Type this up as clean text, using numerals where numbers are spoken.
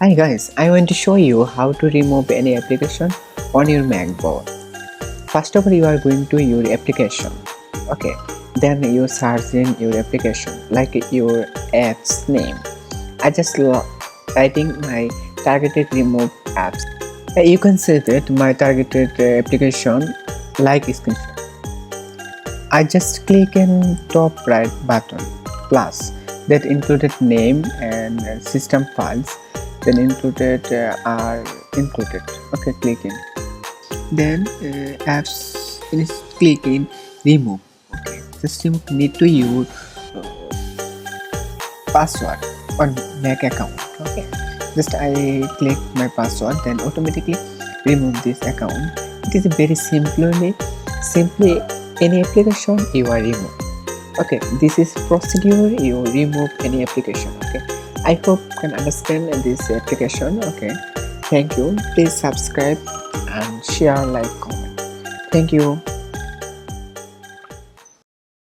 Hi guys, I want to show you how to remove any application on your MacBook. First of all, you are going to your application. Okay, then you search in your application like your app's name. I just writing my targeted remove apps. You can see that my targeted application like screenshot. I just click in top right button plus that included name and system files then included are included. Okay, click in, then apps finish, click in remove. Okay, just need to use password on Mac account. Okay, just I click my password, then automatically remove this account. It is very simply any application you are remove. Okay, this is procedure you remove any application. Okay, I hope you can understand this application. Okay, thank you. Please subscribe and share, like, comment. Thank you.